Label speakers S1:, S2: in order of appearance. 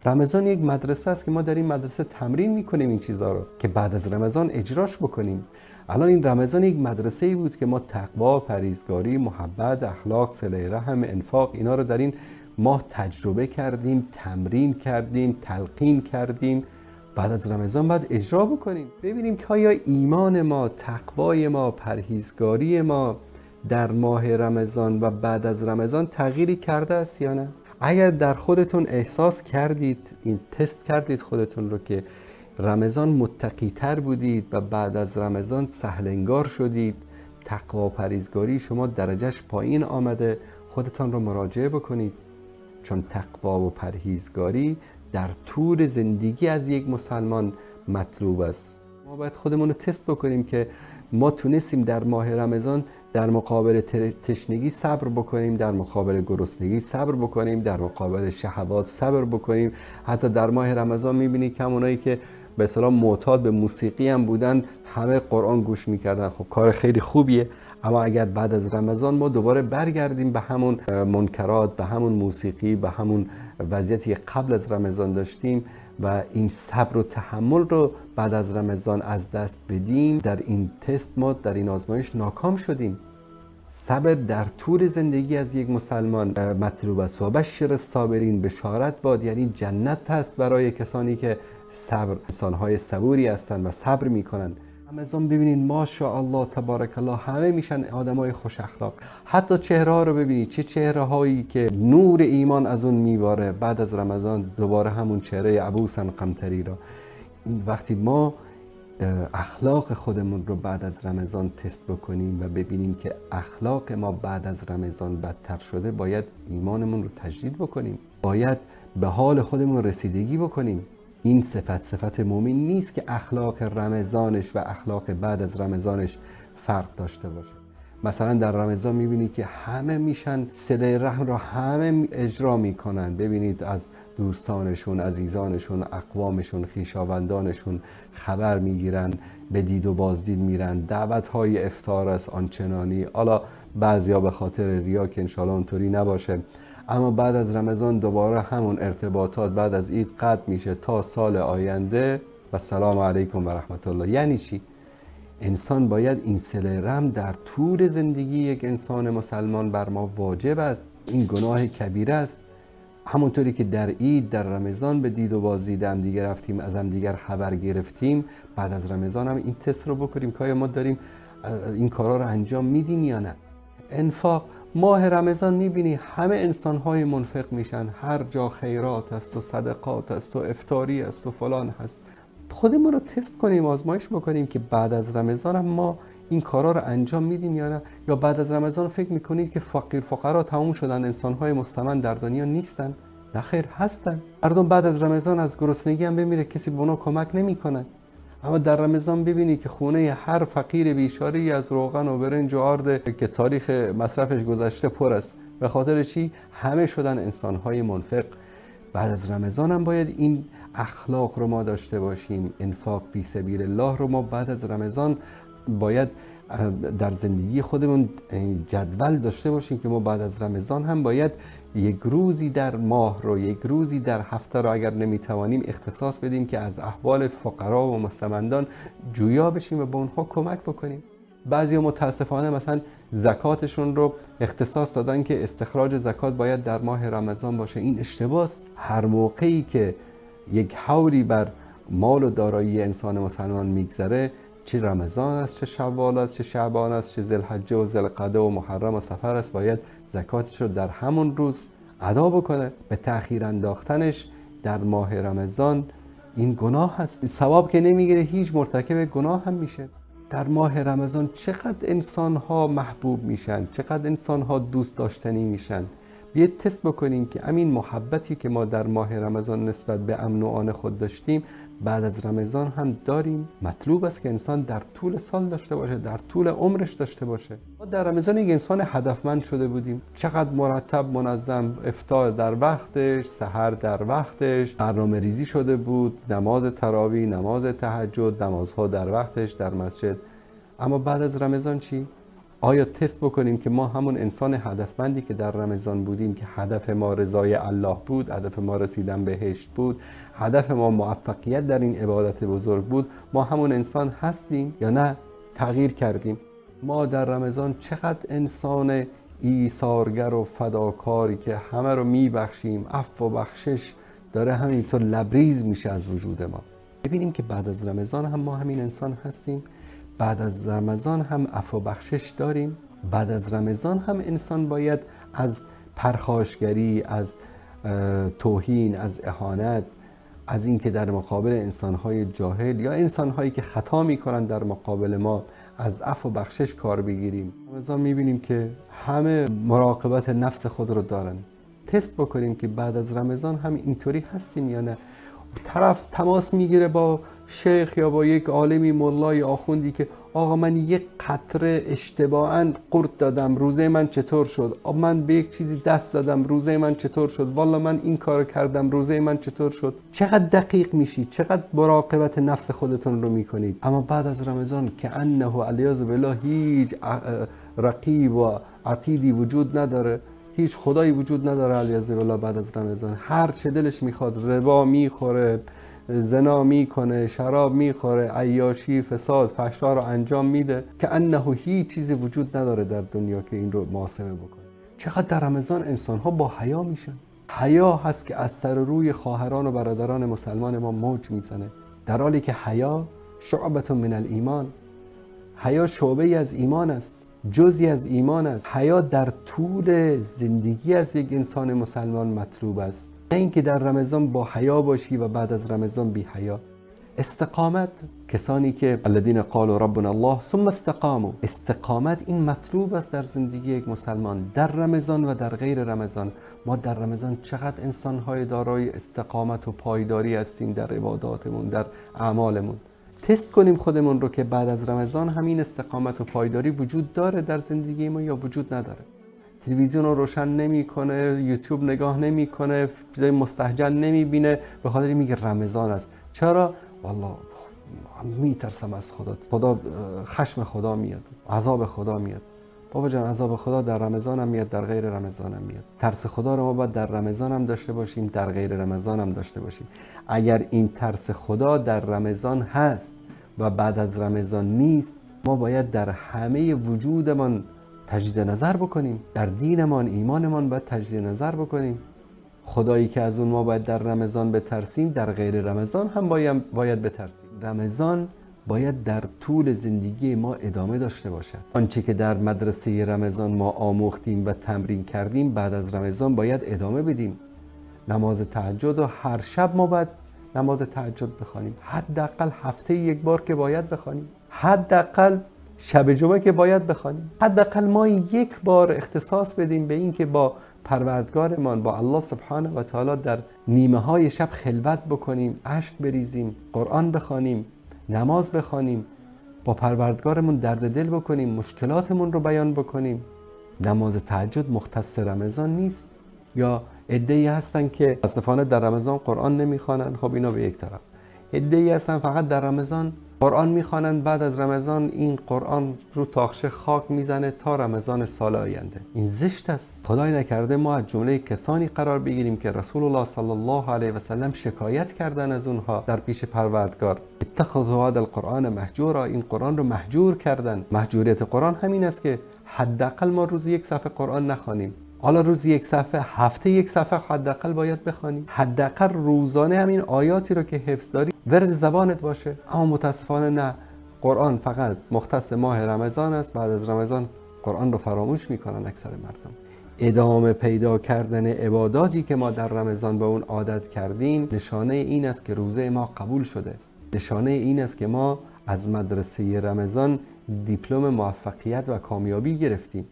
S1: رمضان یک مدرسه است که ما در این مدرسه تمرین میکنیم این چیزها رو که بعد از رمضان اجراش بکنیم. الان این رمضان یک مدرسه‌ای بود که ما تقوا، پرهیزگاری، محبت، اخلاق، صله رحم، انفاق، اینا رو در این ماه تجربه کردیم، تمرین کردیم، تلقین کردیم. بعد از رمضان باید اجرا بکنیم، ببینیم که آیا ایمان ما، تقوای ما، پرهیزگاری ما در ماه رمضان و بعد از رمضان تغییری کرده است یا نه. اگر در خودتون احساس کردید، این تست کردید خودتون رو که رمضان متقی تر بودید و بعد از رمضان سهلنگار شدید، تقوا و پرهیزگاری شما درجهش پایین آمده، خودتان رو مراجعه بکنید، چون تقوا و پرهیزگاری در طول زندگی از یک مسلمان مطلوب است. ما باید خودمون رو تست بکنیم که ما تونستیم در ماه رمضان در مقابل تشنگی صبر بکنیم، در مقابل گرسنگی صبر بکنیم، در مقابل شهوات صبر بکنیم. حتی در ماه رمضان میبینید که اونایی که به اصطلاح معتاد به موسیقی هم بودن همه قرآن گوش میکردن. خب کار خیلی خوبیه، اما اگر بعد از رمضان ما دوباره برگردیم به همون منکرات، به همون موسیقی، به همون وضعیتی قبل از رمضان داشتیم و این صبر و تحمل رو بعد از رمضان از دست بدیم، در این تست ما، در این آزمایش ناکام شدیم. صبر در طول زندگی از یک مسلمان مطلوب است. و بشر الصابرین، بشارت باد، یعنی جنت هست برای کسانی که صبر، انسان‌های صبوری هستند و صبر میکنن. رمضان ببینید ماشاءالله تبارک الله همه میشن آدمای خوش اخلاق. حتی چهره ها رو ببینید، چه چهره هایی که نور ایمان از اون میباره. بعد از رمضان دوباره همون چهره عبوسن قمطری را. این وقتی ما اخلاق خودمون رو بعد از رمضان تست بکنیم و ببینیم که اخلاق ما بعد از رمضان بدتر شده، باید ایمانمون رو تجدید بکنیم، باید به حال خودمون رسیدگی بکنیم. این صفت مومن نیست که اخلاق رمضانش و اخلاق بعد از رمضانش فرق داشته باشه. مثلا در رمضان میبینید که همه میشن صله رحم را همه اجرا میکنن. ببینید از دوستانشون، عزیزانشون، اقوامشون، خویشاوندانشون خبر میگیرن، به دید و بازدید میرن. دعوت‌های افطار است آنچنانی. حالا بعضیا به خاطر ریا که انشالله اونطوری نباشه، اما بعد از رمضان دوباره همون ارتباطات بعد از عید قطع میشه تا سال آینده و سلام علیکم و رحمت الله. یعنی چی؟ انسان باید این صله رحم در طول زندگی یک انسان مسلمان بر ما واجب است. این گناه کبیره است. همونطوری که در عید، در رمضان به دید و بازدید هم دیگه رفتیم، از هم دیگر خبر گرفتیم، بعد از رمضان هم این تست رو بکنیم که آیا ما داریم این کارا رو انجام میدیم یا نه. انفاق، ماه رمضان میبینی همه انسان‌های منفق میشن، هر جا خیرات است و صدقات است و افطاری است و فلان هست. خودمون رو تست کنیم، آزمایش بکنیم که بعد از رمضان هم ما این کارا رو انجام میدیم یا نه. یا بعد از رمضان فکر میکنید که فقیر فقرا تموم شدن، انسان‌های مستمن در دنیا نیستن؟ نه خیر، هستن. مردم بعد از رمضان از گرسنگی هم بمیره، کسی به اونا کمک نمیکنه. اما در رمضان ببینی که خونه هر فقیر بیچاره‌ای از روغن و برنج و آرد که تاریخ مصرفش گذشته پر است. به خاطر چی؟ همه شدن انسان‌های منفق. بعد از رمضان هم باید این اخلاق رو ما داشته باشیم. انفاق فی سبیل الله رو ما بعد از رمضان باید در زندگی خودمون جدول داشته باشیم که ما بعد از رمضان هم باید یک روزی در ماه رو، یک روزی در هفته رو اگر نمیتوانیم اختصاص بدیم که از احوال فقرا و مستمندان جویا بشیم و به اونها کمک بکنیم. بعضی متاسفانه مثلا زکاتشون رو اختصاص دادن که استخراج زکات باید در ماه رمضان باشه. این اشتباه است. هر موقعی که یک حولی بر مال و دارایی انسان مسلمان میگذره، چه رمضان است، چه شوال است، چه شعبان است، چه ذوالحجه و ذوالقعده و محرم و صفر است، باید زکاتش رو در همون روز ادا بکنه. به تأخیر انداختنش در ماه رمضان این گناه هست. ثواب که نمیگیره، هیچ مرتکب گناه هم میشه. در ماه رمضان چقدر انسان‌ها محبوب میشن، چقدر انسان‌ها دوست داشتنی میشن. بیاید تست بکنیم که همین محبتی که ما در ماه رمضان نسبت به امن و آن خود داشتیم بعد از رمضان هم داریم. مطلوب است که انسان در طول سال داشته باشه، در طول عمرش داشته باشه. ما در رمضان یک انسان هدفمند شده بودیم. چقدر مرتب، منظم، افطار در وقتش، سحر در وقتش، برنامه ریزی شده بود، نماز تراویح، نماز تهجد، نمازها در وقتش در مسجد. اما بعد از رمضان چی؟ آیا تست بکنیم که ما همون انسان هدفمندی که در رمضان بودیم که هدف ما رضای الله بود، هدف ما رسیدن بهشت بود، هدف ما موفقیت در این عبادت بزرگ بود، ما همون انسان هستیم یا نه تغییر کردیم؟ ما در رمضان چقدر انسان ایثارگر و فداکاری که همه رو میبخشیم، عفو و بخشش داره همینطور لبریز میشه از وجود ما. ببینیم که بعد از رمضان هم ما همین انسان هستیم، بعد از رمضان هم عفو و بخشش داریم، بعد از رمضان هم انسان باید از پرخاشگری، از توهین، از اهانت، از اینکه در مقابل انسانهای جاهل یا انسانهایی که خطا میکنن در مقابل ما از عفو و بخشش کار بگیریم. رمضان میبینیم که همه مراقبت نفس خود رو دارن. تست بکنیم که بعد از رمضان هم اینطوری هستیم یا نه. طرف تماس میگیره با شیخ یا با یک عالمی مولای آخوندی که آقا من یک قطره اشتباهاً قورت دادم، روزه من چطور شد؟ من به یک چیزی دست زدم، روزه من چطور شد؟ والا من این کار کردم، روزه من چطور شد؟ چقدر دقیق میشید، چقدر مراقبت نفس خودتون رو میکنید. اما بعد از رمضان که انه علیاذ بالله هیچ رقیب و عتیدی وجود نداره، هیچ خدایی وجود نداره علیاذ بالله بعد از رمضان. هر چه دلش میخواد ربا میخوره، زنا میکنه، شراب میخوره، عیاشی، فساد، فحشا رو انجام میده که انه هیچ چیزی وجود نداره در دنیا که این رو محاسبه بکنه. چقدر در رمضان انسان ها با حیا میشن. حیا هست که از سر روی خواهران و برادران مسلمان ما موج میزنه، در حالی که حیا شعبة من الایمان، حیا شعبه از ایمان است، جزئی از ایمان است. حیا در طول زندگی از یک انسان مسلمان مطلوب است، نه اینکه در رمضان با حیا باشی و بعد از رمضان بی حیا. استقامت، کسانی که الذین قالوا ربنا الله ثم استقاموا، استقامت این مطلوب است در زندگی یک مسلمان در رمضان و در غیر رمضان. ما در رمضان چقدر انسان‌های دارای استقامت و پایداری هستیم در عباداتمون، در اعمالمون. تست کنیم خودمون رو که بعد از رمضان همین استقامت و پایداری وجود داره در زندگی ما یا وجود نداره. تلویزیون رو روشن نمیکنه، یوتیوب نگاه نمیکنه، چیزای مستهجن نمیبینه، به خاطر میگه رمضان است. چرا؟ والله میترسم از خدا خشم خدا میاد، عذاب خدا میاد. بابا جان عذاب خدا در رمضان هم میاد، در غیر رمضان هم میاد. ترس خدا رو ما باید در رمضان هم داشته باشیم، در غیر رمضان هم داشته باشیم. اگر این ترس خدا در رمضان هست و بعد از رمضان نیست، ما باید در همه وجودمان تجدید نظر بکنیم، در دینمان، ایمانمان باید تجدید نظر بکنیم. خدایی که از اون ما باید در رمضان بترسیم، در غیر رمضان هم باید بترسیم. رمضان باید در طول زندگی ما ادامه داشته باشد. آنچه که در مدرسه رمضان ما آموختیم و تمرین کردیم بعد از رمضان باید ادامه بدیم. نماز تهجد و هر شب ما باید نماز تهجد بخوانیم، حداقل هفته یک بار که باید بخوانیم، حداقل شب جمعه که باید بخوانیم، حداقل ما یک بار اختصاص بدیم به این که با پروردگارمان، با الله سبحانه و تعالی در نیمه های شب خلوت بکنیم، اشک بریزیم، قرآن بخوانیم، نماز بخوانیم، با پروردگارمون درد دل بکنیم، مشکلاتمون رو بیان بکنیم. نماز تهجد مختص رمضان نیست. یا عده‌ای هستن که متاسفانه در رمضان قرآن نمیخوانن، خب اینا به یک طرف. عده‌ای هستن فقط در رمضان قرآن میخوانن، بعد از رمضان این قرآن رو تاخچه خاک میزنه تا رمضان سال آینده. این زشت است. خدای نکرده ما از جمله کسانی قرار بگیریم که رسول الله صلی الله علیه و سلم شکایت کردن از اونها در پیش پروردگار. اتخذوا هذا القرآن مهجورا، این قرآن رو مهجور کردن. مهجوریت قرآن همین است که حداقل ما روزی یک صفحه قرآن نخوانیم. حالا روزی یک صفحه، هفته یک صفحه حداقل باید بخوانی. حداقل روزانه همین آیاتی رو که حفظ داری ورد زبانت باشه. اما متاسفانه نه، قرآن فقط مختص ماه رمضان است، بعد از رمضان قرآن رو فراموش میکنن اکثر مردم. ادامه پیدا کردن عباداتی که ما در رمضان به اون عادت کردیم نشانه این است که روزه ما قبول شده. نشانه این است که ما از مدرسه رمضان دیپلم موفقیت و کامیابی گرفتیم.